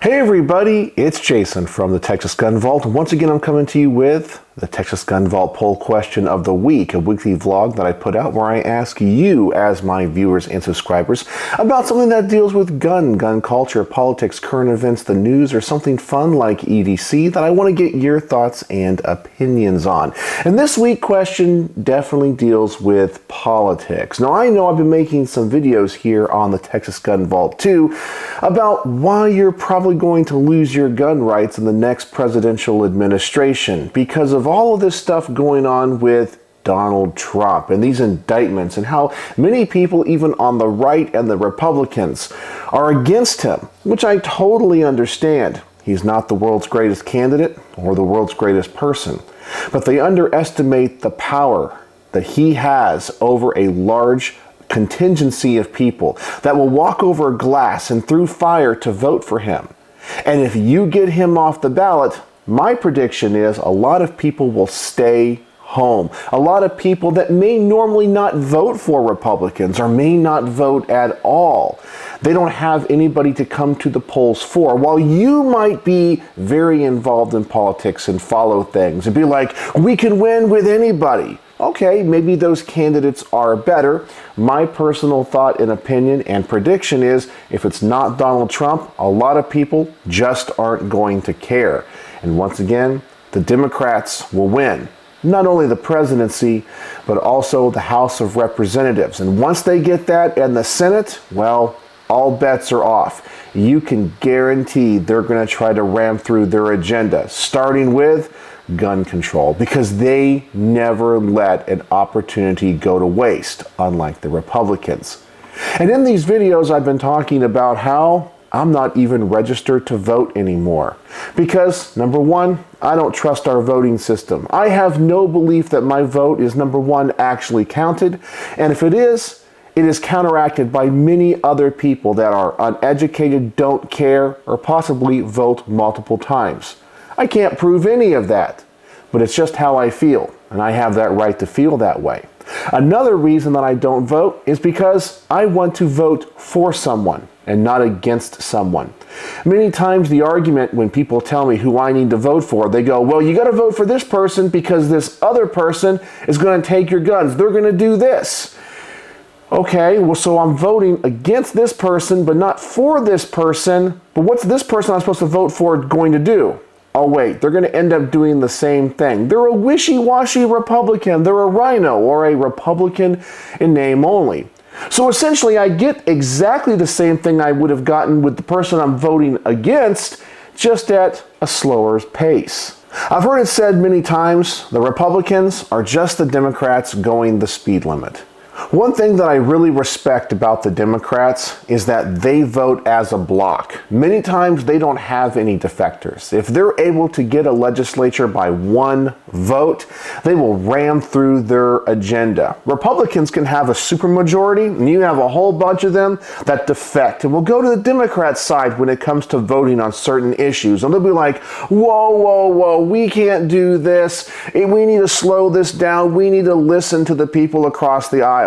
Hey everybody, it's Jason from the Texas Gun Vault. Once again, I'm coming to you with the Texas Gun Vault Poll Question of the Week, a weekly vlog that I put out where I ask you, as my viewers and subscribers, about something that deals with gun culture, politics, current events, the news, or something fun like EDC that I want to get your thoughts and opinions on. And this week's question definitely deals with politics. Now, I know I've been making some videos here on the Texas Gun Vault too about why you're probably going to lose your gun rights in the next presidential administration because of all of this stuff going on with Donald Trump and these indictments and how many people, even on the right and the Republicans, are against him, which I totally understand. He's not the world's greatest candidate or the world's greatest person, but they underestimate the power that he has over a large contingency of people that will walk over glass and through fire to vote for him. And if you get him off the ballot, my prediction is a lot of people will stay home. A lot of people that may normally not vote for Republicans or may not vote at all. They don't have anybody to come to the polls for. While you might be very involved in politics and follow things and be like, we can win with anybody. Okay, maybe those candidates are better. My personal thought and opinion and prediction is if it's not Donald Trump, a lot of people just aren't going to care. And once again, the Democrats will win. Not only the presidency, but also the House of Representatives. And once they get that and the Senate, well, all bets are off. You can guarantee they're going to try to ram through their agenda, starting with gun control, because they never let an opportunity go to waste, unlike the Republicans. And in these videos, I've been talking about how I'm not even registered to vote anymore. Because, number one, I don't trust our voting system. I have no belief that my vote is, number one, actually counted. And if it is counteracted by many other people that are uneducated, don't care, or possibly vote multiple times. I can't prove any of that, but it's just how I feel, and I have that right to feel that way. Another reason that I don't vote is because I want to vote for someone and not against someone. Many times the argument when people tell me who I need to vote for, they go, well, you got to vote for this person because this other person is going to take your guns. They're going to do this. Okay, well, so I'm voting against this person, but not for this person. But what's this person I'm supposed to vote for going to do? Oh wait, they're going to end up doing the same thing. They're a wishy-washy Republican. They're a rhino or a Republican in name only. So essentially, I get exactly the same thing I would have gotten with the person I'm voting against, just at a slower pace. I've heard it said many times, the Republicans are just the Democrats going the speed limit. One thing that I really respect about the Democrats is that they vote as a block. Many times they don't have any defectors. If they're able to get a legislature by one vote, they will ram through their agenda. Republicans can have a supermajority, and you have a whole bunch of them that defect and will go to the Democrat side when it comes to voting on certain issues. And they'll be like, whoa, we can't do this. We need to slow this down. We need to listen to the people across the aisle.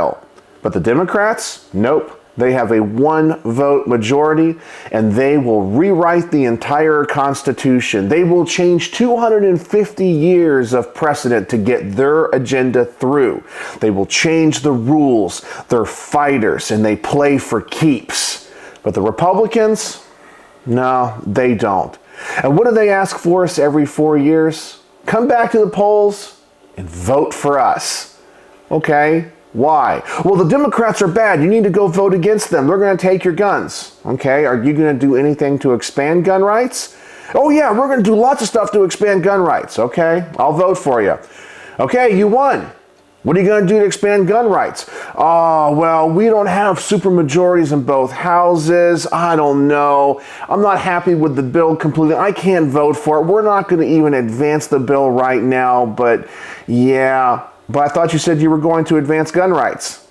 But the Democrats, nope. They have a one-vote majority, and they will rewrite the entire Constitution. They will change 250 years of precedent to get their agenda through. They will change the rules. They're fighters, and they play for keeps. But the Republicans, no, they don't. And what do they ask for us every 4 years? Come back to the polls and vote for us. Okay? Why? Well, the Democrats are bad. You need to go vote against them. They're going to take your guns. Okay, are you going to do anything to expand gun rights? Oh yeah, we're going to do lots of stuff to expand gun rights. Okay, I'll vote for you. Okay, you won. What are you going to do to expand gun rights? Oh, well, we don't have supermajorities in both houses. I don't know. I'm not happy with the bill completely. I can't vote for it. We're not going to even advance the bill right now, but yeah. But I thought you said you were going to advance gun rights.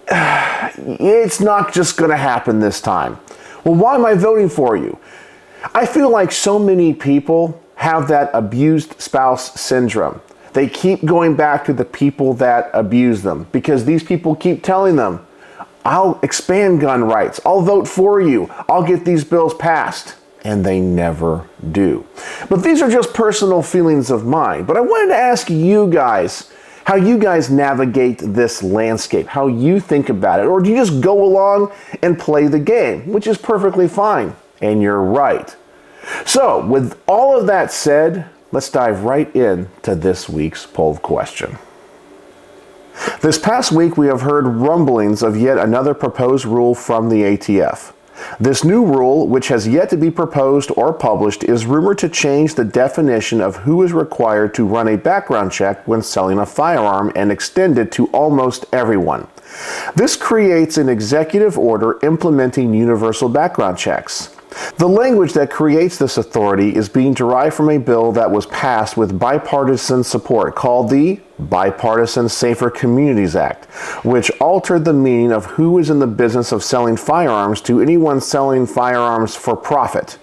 It's not just going to happen this time. Well, why am I voting for you? I feel like so many people have that abused spouse syndrome. They keep going back to the people that abuse them because these people keep telling them, I'll expand gun rights. I'll vote for you. I'll get these bills passed. and they never do. But these are just personal feelings of mine. But I wanted to ask you guys how you guys navigate this landscape, how you think about it, or do you just go along and play the game, which is perfectly fine, and you're right. So, with all of that said, let's dive right into this week's poll question. This past week, we have heard rumblings of yet another proposed rule from the ATF. This new rule, which has yet to be proposed or published, is rumored to change the definition of who is required to run a background check when selling a firearm and extend it to almost everyone. This creates an executive order implementing universal background checks. The language that creates this authority is being derived from a bill that was passed with bipartisan support called the Bipartisan Safer Communities Act, which altered the meaning of who is in the business of selling firearms to anyone selling firearms for profit.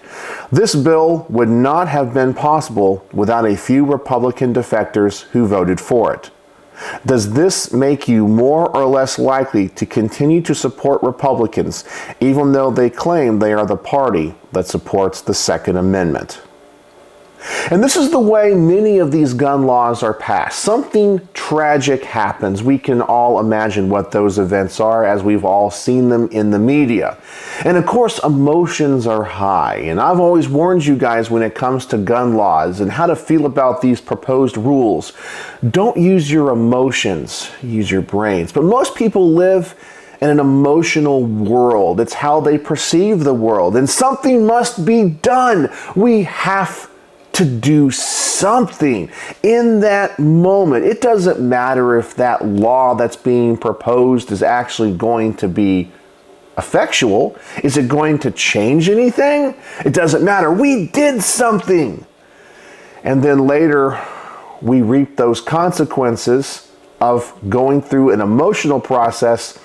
This bill would not have been possible without a few Republican defectors who voted for it. Does this make you more or less likely to continue to support Republicans, even though they claim they are the party that supports the Second Amendment? And this is the way many of these gun laws are passed. Something tragic happens. We can all imagine what those events are, as we've all seen them in the media. And of course, emotions are high. And I've always warned you guys when it comes to gun laws and how to feel about these proposed rules. Don't use your emotions, use your brains. But most people live in an emotional world. It's how they perceive the world. And something must be done. We have to do something in that moment. It doesn't matter if that law that's being proposed is actually going to be effectual. Is it going to change anything? It doesn't matter. We did something. And then later, we reap those consequences of going through an emotional process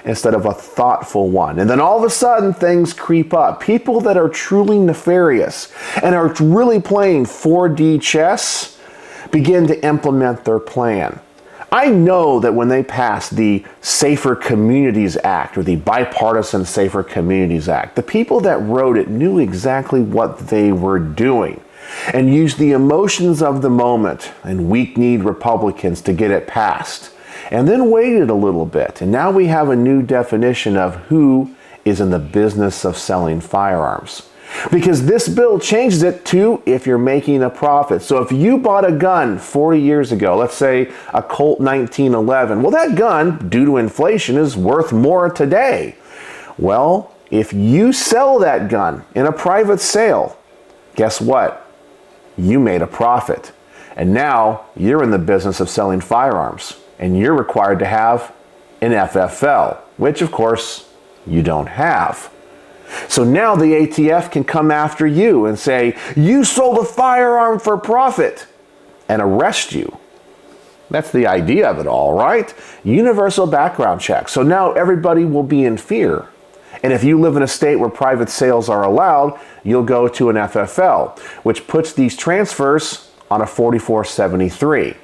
instead of a thoughtful one. And then all of a sudden, things creep up. People that are truly nefarious and are really playing 4D chess begin to implement their plan. I know that when they passed the Safer Communities Act, or the Bipartisan Safer Communities Act, the people that wrote it knew exactly what they were doing and used the emotions of the moment and weak-kneed Republicans to get it passed. And then waited a little bit, and now we have a new definition of who is in the business of selling firearms. Because this bill changes it to if you're making a profit. So if you bought a gun 40 years ago, let's say a Colt 1911, well, that gun, due to inflation, is worth more today. Well, if you sell that gun in a private sale, guess what? You made a profit. And now you're in the business of selling firearms. And you're required to have an FFL, which of course you don't have. So now the ATF can come after you and say, you sold a firearm for profit, and arrest you. That's the idea of it all, right? Universal background check. So now everybody will be in fear. And if you live in a state where private sales are allowed, you'll go to an FFL, which puts these transfers on a 4473.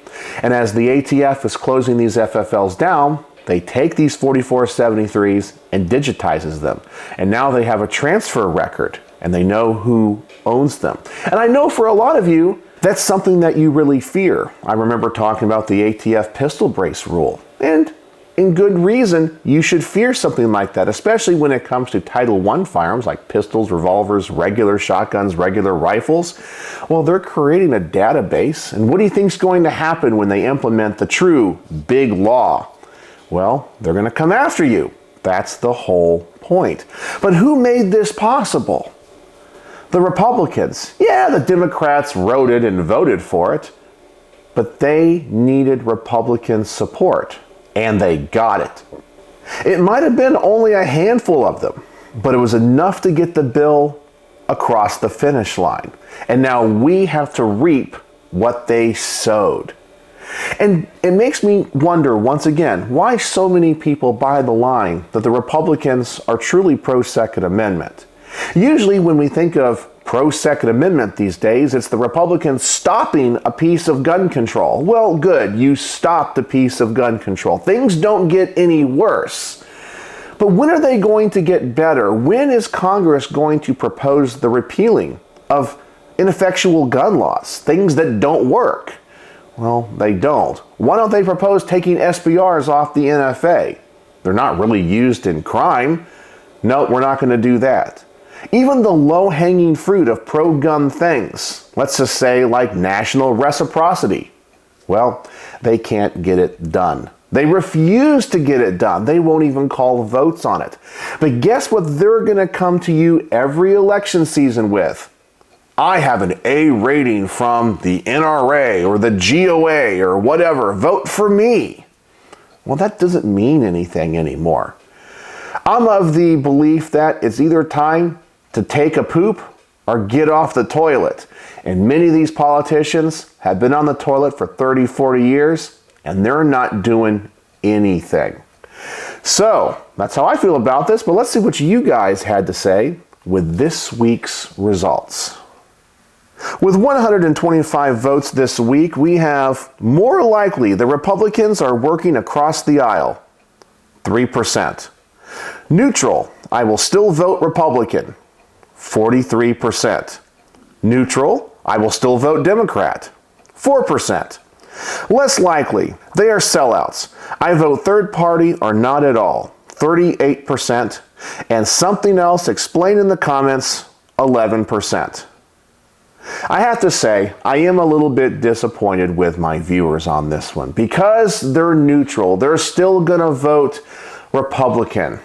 And as the ATF is closing these FFLs down, they take these 4473s and digitizes them. And now they have a transfer record and they know who owns them. And I know for a lot of you, that's something that you really fear. I remember talking about the ATF pistol brace rule. And in good reason, you should fear something like that, especially when it comes to Title I firearms like pistols, revolvers, regular shotguns, regular rifles. Well, they're creating a database. And what do you think is going to happen when they implement the true big law? Well, they're going to come after you. That's the whole point. But who made this possible? The Republicans. Yeah, the Democrats wrote it and voted for it, but they needed Republican support. And they got it. It might have been only a handful of them, but it was enough to get the bill across the finish line. And now we have to reap what they sowed. And it makes me wonder once again, why so many people buy the line that the Republicans are truly pro-Second Amendment. Usually when we think of pro-Second Amendment these days, it's the Republicans stopping a piece of gun control. Well, good, you stopped a piece of gun control. Things don't get any worse. But when are they going to get better? When is Congress going to propose the repealing of ineffectual gun laws, things that don't work? Well, they don't. Why don't they propose taking SBRs off the NFA? They're not really used in crime. No, we're not going to do that. Even the low-hanging fruit of pro-gun things, let's just say like national reciprocity, well, they can't get it done. They refuse to get it done. They won't even call votes on it. But guess what they're going to come to you every election season with? I have an A rating from the NRA or the GOA or whatever. Vote for me. Well, that doesn't mean anything anymore. I'm of the belief that it's either time to take a poop or get off the toilet. And many of these politicians have been on the toilet for 30, 40 years, and they're not doing anything. So, that's how I feel about this, but let's see what you guys had to say with this week's results. With 125 votes this week, we have more likely the Republicans are working across the aisle, 3%. Neutral, I will still vote Republican, 43%. Neutral, I will still vote Democrat, 4%. Less likely, they are sellouts. I vote third party or not at all, 38%. And something else, explain in the comments, 11%. I have to say, I am a little bit disappointed with my viewers on this one. Because they're neutral, they're still going to vote Republican.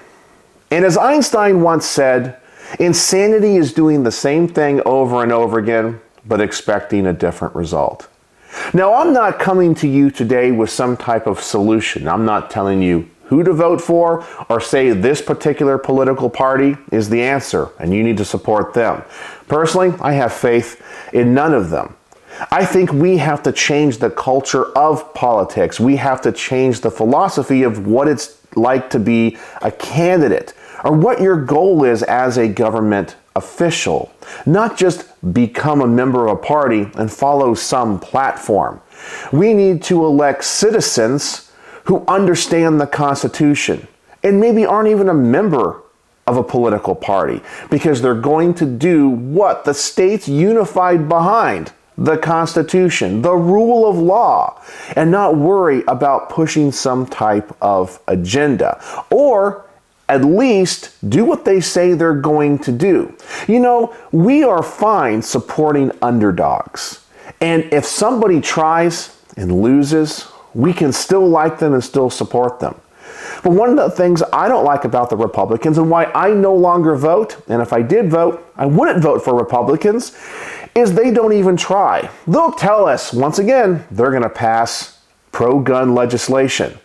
And as Einstein once said, insanity is doing the same thing over and over again, but expecting a different result. Now, I'm not coming to you today with some type of solution. I'm not telling you who to vote for or say this particular political party is the answer and you need to support them. Personally, I have faith in none of them. I think we have to change the culture of politics. We have to change the philosophy of what it's like to be a candidate or what your goal is as a government official. Not just become a member of a party and follow some platform. We need to elect citizens who understand the Constitution and maybe aren't even a member of a political party because they're going to do what the state's unified behind, the Constitution, the rule of law, and not worry about pushing some type of agenda, or at least do what they say they're going to do. You know, we are fine supporting underdogs, and if somebody tries and loses, we can still like them and still support them. But one of the things I don't like about the Republicans and why I no longer vote, and if I did vote, I wouldn't vote for Republicans, is they don't even try. They'll tell us, once again, they're going to pass pro-gun legislation,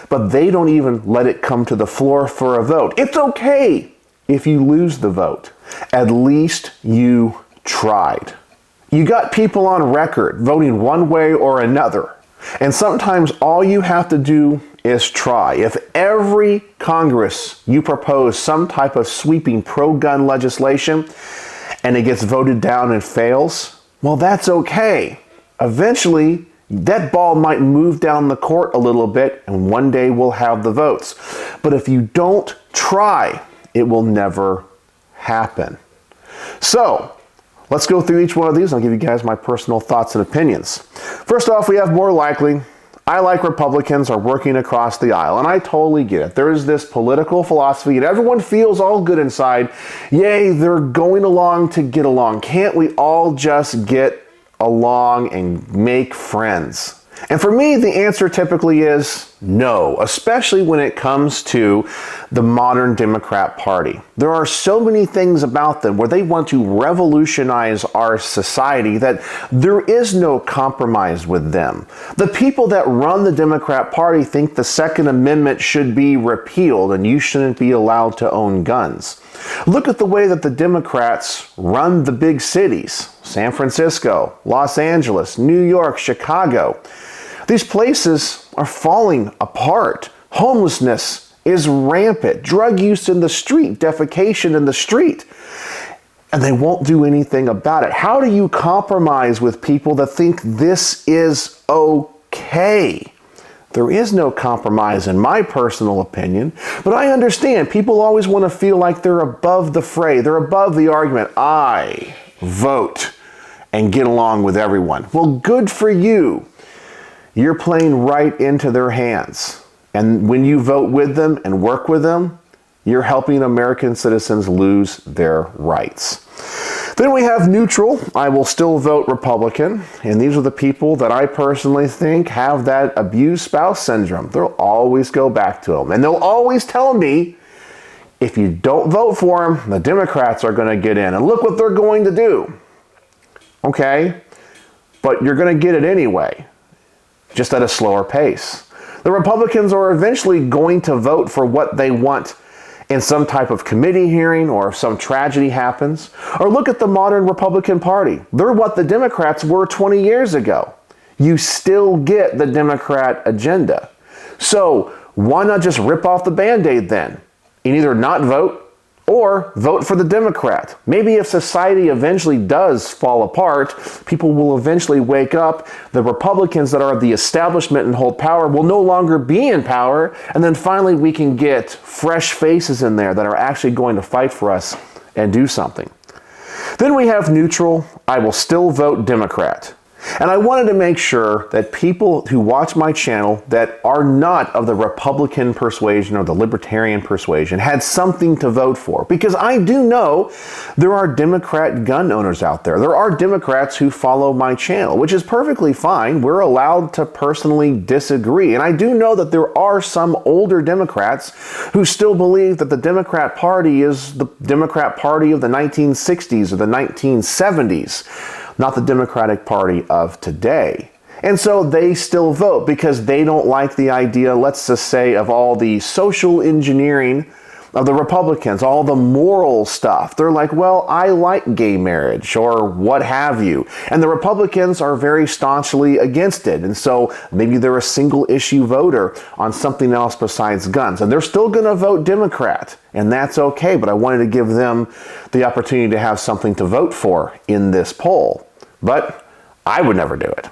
but they don't even let it come to the floor for a vote. It's okay if you lose the vote. At least you tried. You got people on record voting one way or another. And sometimes all you have to do is try. If every Congress you propose some type of sweeping pro-gun legislation and it gets voted down and fails, well, that's okay. Eventually, that ball might move down the court a little bit and one day we'll have the votes. But if you don't try, it will never happen. So, let's go through each one of these and I'll give you guys my personal thoughts and opinions. First off, we have more likely. I, like Republicans, are working across the aisle, and I totally get it. There is this political philosophy, and everyone feels all good inside. Yay, they're going along to get along. Can't we all just get along and make friends? And for me, the answer typically is no, especially when it comes to the modern Democrat Party. There are so many things about them where they want to revolutionize our society that there is no compromise with them. The people that run the Democrat Party think the Second Amendment should be repealed and you shouldn't be allowed to own guns. Look at the way that the Democrats run the big cities: San Francisco, Los Angeles, New York, Chicago. These places are falling apart. Homelessness is rampant. Drug use in the street, defecation in the street. And they won't do anything about it. How do you compromise with people that think this is okay? There is no compromise in my personal opinion, but I understand people always want to feel like they're above the fray, they're above the argument. I vote and get along with everyone. Well, good for you. You're playing right into their hands. And when you vote with them and work with them, you're helping American citizens lose their rights. Then we have neutral. I will still vote Republican. And these are the people that I personally think have that abused spouse syndrome. They'll always go back to them. And they'll always tell me, if you don't vote for them, the Democrats are going to get in. And look what they're going to do. Okay? But you're going to get it anyway, just at a slower pace. The Republicans are eventually going to vote for what they want in some type of committee hearing or if some tragedy happens. Or look at the modern Republican Party. They're what the Democrats were 20 years ago. You still get the Democrat agenda. So why not just rip off the Band-Aid then? And either not vote or vote for the Democrat. Maybe if society eventually does fall apart, people will eventually wake up. The Republicans that are the establishment and hold power will no longer be in power. And then finally we can get fresh faces in there that are actually going to fight for us and do something. Then we have neutral. I will still vote Democrat. And I wanted to make sure that people who watch my channel that are not of the Republican persuasion or the Libertarian persuasion had something to vote for. Because I do know there are Democrat gun owners out there. There are Democrats who follow my channel, which is perfectly fine. We're allowed to personally disagree. And I do know that there are some older Democrats who still believe that the Democrat Party is the Democrat Party of the 1960s or the 1970s. Not the Democratic Party of today. And so they still vote because they don't like the idea, let's just say, of all the social engineering of the Republicans, all the moral stuff. They're like, well, I like gay marriage or what have you. And the Republicans are very staunchly against it. And so maybe they're a single issue voter on something else besides guns. And they're still going to vote Democrat. And that's okay. But I wanted to give them the opportunity to have something to vote for in this poll. But I would never do it.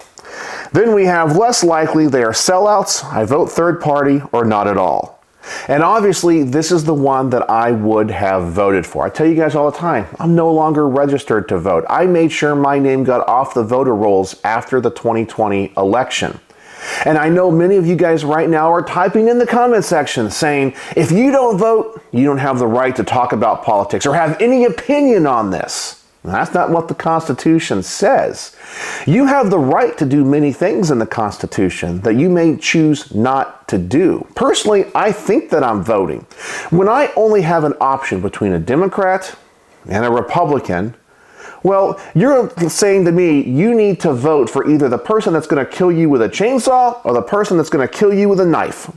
Then we have less likely they are sellouts, I vote third party, or not at all. And obviously, this is the one that I would have voted for. I tell you guys all the time, I'm no longer registered to vote. I made sure my name got off the voter rolls after the 2020 election. And I know many of you guys right now are typing in the comment section saying, if you don't vote, you don't have the right to talk about politics or have any opinion on this. That's not what the Constitution says. You have the right to do many things in the Constitution that you may choose not to do. Personally, I think that I'm voting. When I only have an option between a Democrat and a Republican, well, you're saying to me, you need to vote for either the person that's going to kill you with a chainsaw or the person that's going to kill you with a knife.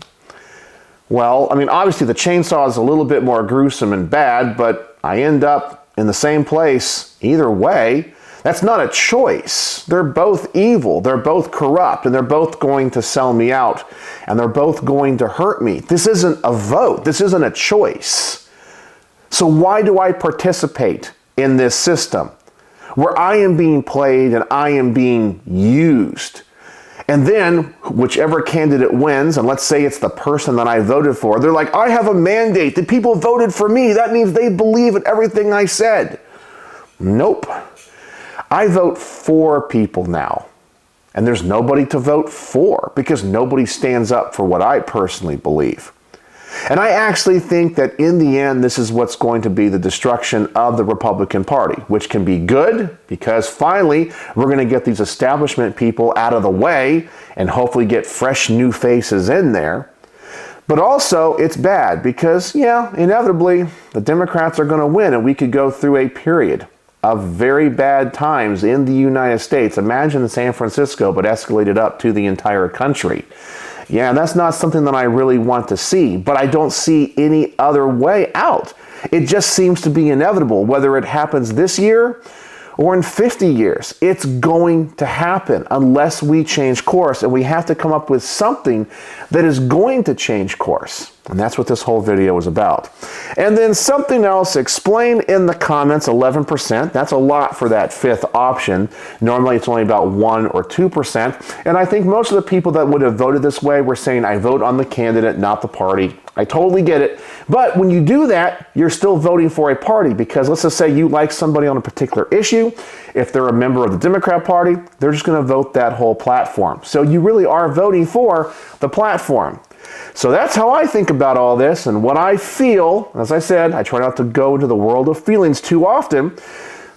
Well, I mean, obviously the chainsaw is a little bit more gruesome and bad, but I end up in the same place either way. That's not a choice. They're both evil, they're both corrupt, and they're both going to sell me out, and they're both going to hurt me. This isn't a vote. This isn't a choice. So why do I participate in this system where I am being played and I am being used? And then whichever candidate wins, and let's say it's the person that I voted for, they're like, I have a mandate. The people voted for me. That means they believe in everything I said. Nope. I vote for people now. And there's nobody to vote for because nobody stands up for what I personally believe. And I actually think that in the end, this is what's going to be the destruction of the Republican Party, which can be good because finally we're going to get these establishment people out of the way and hopefully get fresh new faces in there. But also it's bad because, yeah, inevitably the Democrats are going to win and we could go through a period of very bad times in the United States. Imagine San Francisco, but escalated up to the entire country. Yeah, that's not something that I really want to see, but I don't see any other way out. It just seems to be inevitable, whether it happens this year or in 50 years. It's going to happen unless we change course, and we have to come up with something that is going to change course. And that's what this whole video is about. And then something else, explain in the comments, 11%. That's a lot for that fifth option. Normally it's only about 1 or 2%. And I think most of the people that would have voted this way were saying, I vote on the candidate, not the party. I totally get it. But when you do that, you're still voting for a party, because let's just say you like somebody on a particular issue. If they're a member of the Democrat Party, they're just going to vote that whole platform. So you really are voting for the platform. So that's how I think about all this and what I feel. As I said, I try not to go into the world of feelings too often,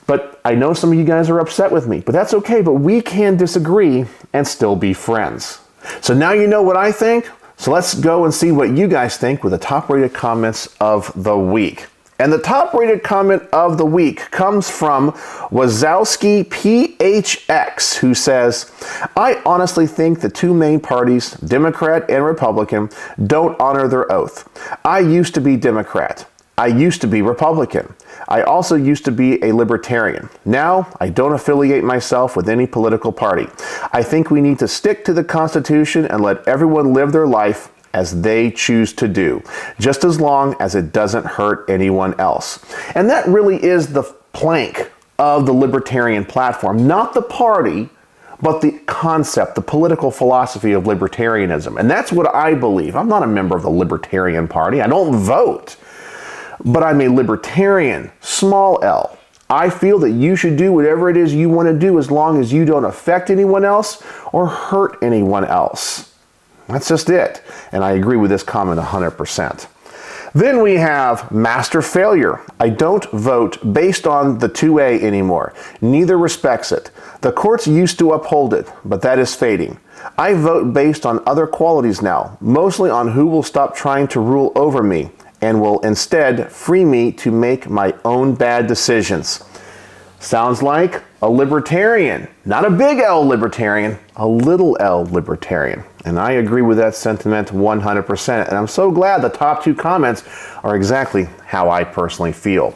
but I know some of you guys are upset with me, but that's okay. But we can disagree and still be friends. So now you know what I think. So let's go and see what you guys think with the top rated comments of the week. And the top rated comment of the week comes from Wazowski PHX, who says, I honestly think the two main parties, Democrat and Republican, don't honor their oath. I used to be Democrat. I used to be Republican. I also used to be a libertarian. Now, I don't affiliate myself with any political party. I think we need to stick to the Constitution and let everyone live their life as they choose to do, just as long as it doesn't hurt anyone else. And that really is the plank of the libertarian platform, not the party, but the concept, the political philosophy of libertarianism. And that's what I believe. I'm not a member of the Libertarian Party. I don't vote, but I'm a libertarian, small L. I feel that you should do whatever it is you want to do as long as you don't affect anyone else or hurt anyone else. That's just it. And I agree with this comment 100%. Then we have Master Failure. I don't vote based on the 2A anymore. Neither respects it. The courts used to uphold it, but that is fading. I vote based on other qualities now, mostly on who will stop trying to rule over me and will instead free me to make my own bad decisions. Sounds like a libertarian. Not a big L libertarian, a little L libertarian. And I agree with that sentiment 100%. And I'm so glad the top two comments are exactly how I personally feel.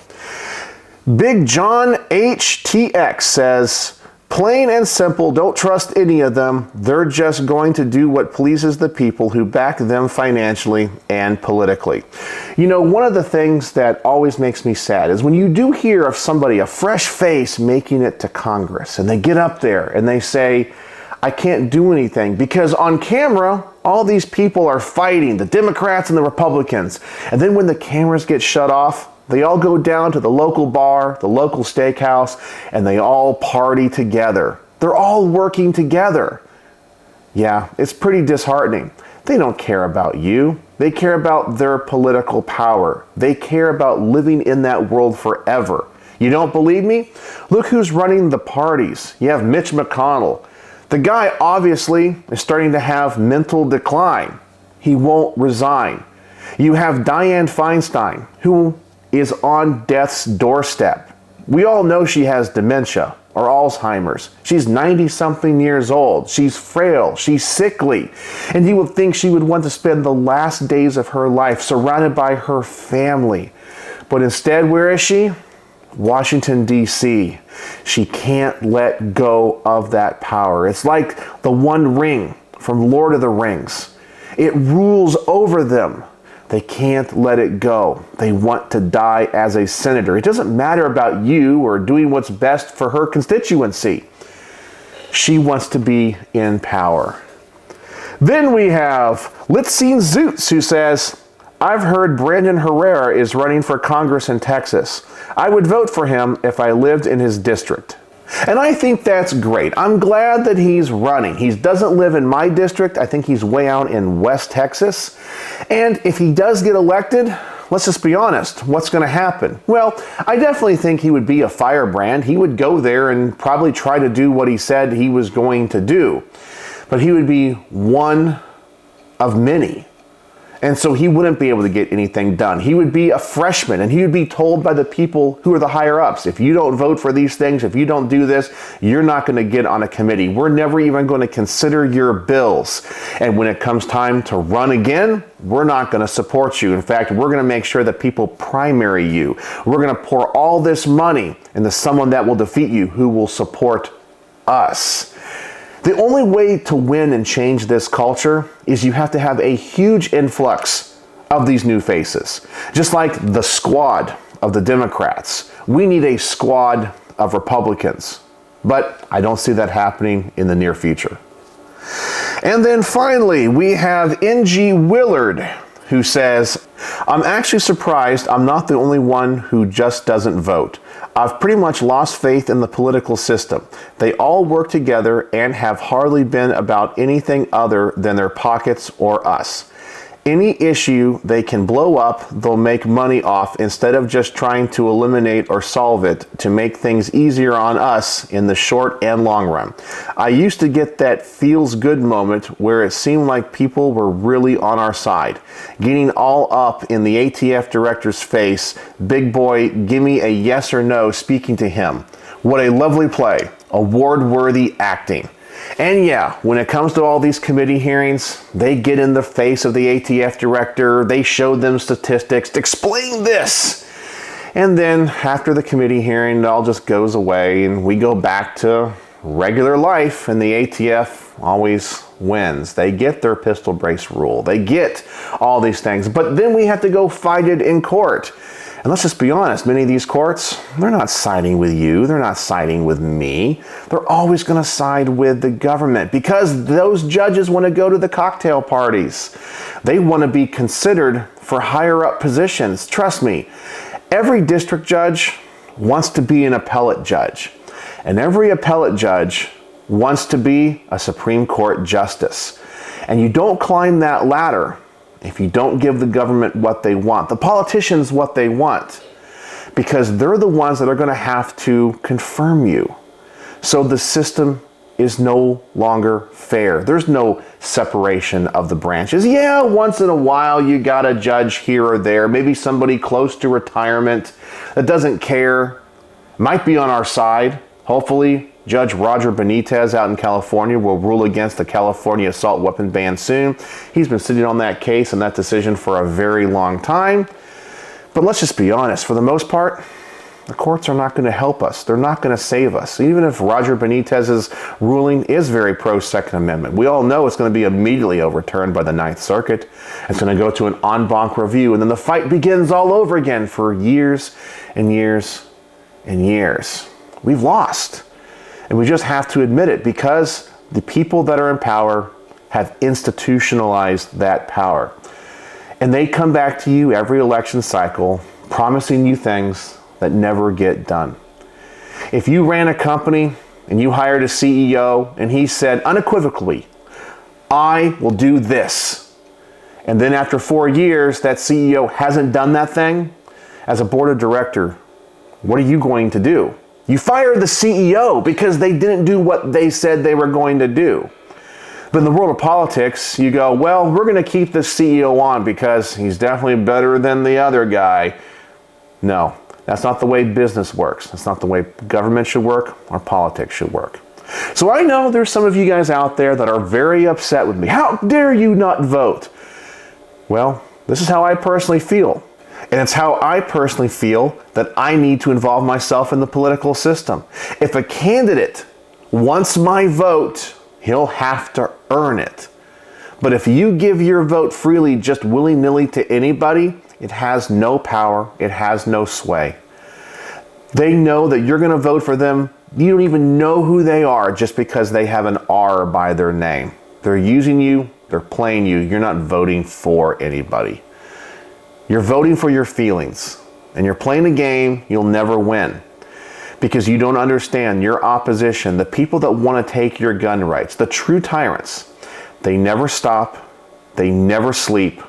Big John HTX says, plain and simple, don't trust any of them. They're just going to do what pleases the people who back them financially and politically. You know, one of the things that always makes me sad is when you do hear of somebody, a fresh face, making it to Congress, and they get up there and they say, I can't do anything, because on camera, all these people are fighting, the Democrats and the Republicans. And then when the cameras get shut off, they all go down to the local bar, the local steakhouse, and they all party together. They're all working together. Yeah, it's pretty disheartening. They don't care about you. They care about their political power. They care about living in that world forever. You don't believe me? Look who's running the parties. You have Mitch McConnell. The guy obviously is starting to have mental decline. He won't resign. You have Dianne Feinstein, who is on death's doorstep. We all know she has dementia or Alzheimer's. She's 90-something years old. She's frail. She's sickly. And you would think she would want to spend the last days of her life surrounded by her family. But instead, where is she? Washington, D.C. She can't let go of that power. It's like the One Ring from Lord of the Rings. It rules over them. They can't let it go. They want to die as a senator. It doesn't matter about you or doing what's best for her constituency. She wants to be in power. Then we have Litzine Zoots, who says, I've heard Brandon Herrera is running for Congress in Texas. I would vote for him if I lived in his district. And I think that's great. I'm glad that he's running. He doesn't live in my district. I think he's way out in West Texas. And if he does get elected, let's just be honest, what's going to happen? Well, I definitely think he would be a firebrand. He would go there and probably try to do what he said he was going to do. But he would be one of many. And so he wouldn't be able to get anything done. He would be a freshman, and he would be told by the people who are the higher ups, if you don't vote for these things, if you don't do this, you're not going to get on a committee. We're never even going to consider your bills. And when it comes time to run again, we're not going to support you. In fact, we're going to make sure that people primary you. We're going to pour all this money into someone that will defeat you, who will support us. The only way to win and change this culture is you have to have a huge influx of these new faces. Just like the squad of the Democrats, we need a squad of Republicans. But I don't see that happening in the near future. And then finally, we have N.G. Willard, who says, I'm actually surprised I'm not the only one who just doesn't vote. I've pretty much lost faith in the political system. They all work together and have hardly been about anything other than their pockets or us. Any issue they can blow up, they'll make money off instead of just trying to eliminate or solve it to make things easier on us in the short and long run. I used to get that feels good moment where it seemed like people were really on our side. Getting all up in the ATF director's face, big boy, give me a yes or no speaking to him. What a lovely play, award-worthy acting. And yeah, when it comes to all these committee hearings, they get in the face of the ATF director, they show them statistics, explain this. And then after the committee hearing, it all just goes away and we go back to regular life and the ATF always wins. They get their pistol brace rule, they get all these things, but then we have to go fight it in court. And let's just be honest, many of these courts, they're not siding with you, they're not siding with me. They're always going to side with the government because those judges want to go to the cocktail parties. They want to be considered for higher up positions. Trust me, every district judge wants to be an appellate judge. And every appellate judge wants to be a Supreme Court justice. And you don't climb that ladder if you don't give the government what they want, the politicians what they want, because they're the ones that are going to have to confirm you. So the system is no longer fair. There's no separation of the branches. Yeah, once in a while you got a judge here or there, maybe somebody close to retirement that doesn't care, might be on our side. Hopefully, Judge Roger Benitez out in California will rule against the California assault weapon ban soon. He's been sitting on that case and that decision for a very long time. But let's just be honest, for the most part, the courts are not going to help us. They're not going to save us. Even if Roger Benitez's ruling is very pro-Second Amendment, we all know it's going to be immediately overturned by the Ninth Circuit. It's going to go to an en banc review, and then the fight begins all over again for years and years and years. We've lost. And we just have to admit it because the people that are in power have institutionalized that power. And they come back to you every election cycle promising you things that never get done. If you ran a company and you hired a CEO and he said unequivocally, I will do this. And then after 4 years, that CEO hasn't done that thing, as a board of director, what are you going to do? You fire the CEO because they didn't do what they said they were going to do. But in the world of politics, you go, well, we're going to keep this CEO on because he's definitely better than the other guy. No, that's not the way business works. That's not the way government should work or politics should work. So I know there's some of you guys out there that are very upset with me. How dare you not vote? Well, this is how I personally feel. And it's how I personally feel that I need to involve myself in the political system. If a candidate wants my vote, he'll have to earn it. But if you give your vote freely, just willy-nilly to anybody, it has no power, it has no sway. They know that you're going to vote for them. You don't even know who they are just because they have an R by their name. They're using you, they're playing you. You're not voting for anybody. You're voting for your feelings, and you're playing a game you'll never win because you don't understand your opposition, the people that want to take your gun rights, the true tyrants. They never stop, they never sleep,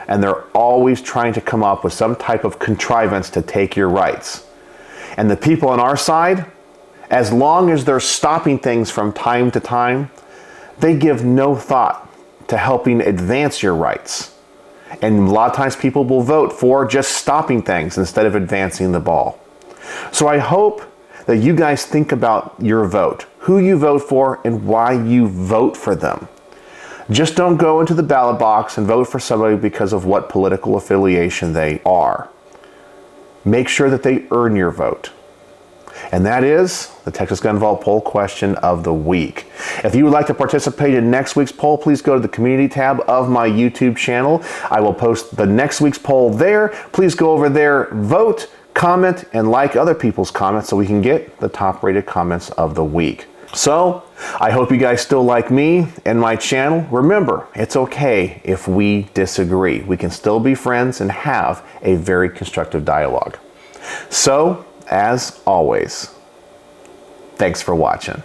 and they're always trying to come up with some type of contrivance to take your rights. And the people on our side, as long as they're stopping things from time to time, they give no thought to helping advance your rights. And a lot of times people will vote for just stopping things instead of advancing the ball. So I hope that you guys think about your vote, who you vote for and why you vote for them. Just don't go into the ballot box and vote for somebody because of what political affiliation they are. Make sure that they earn your vote. and that is the Texas Gun Vault Poll Question of the Week. If you would like to participate in next week's poll, please go to the community tab of my YouTube channel. I will post the next week's poll there. Please go over there, vote, comment, and like other people's comments so we can get the top rated comments of the week. So, I hope you guys still like me and my channel. Remember, it's okay if we disagree. We can still be friends and have a very constructive dialogue. So, as always, thanks for watching.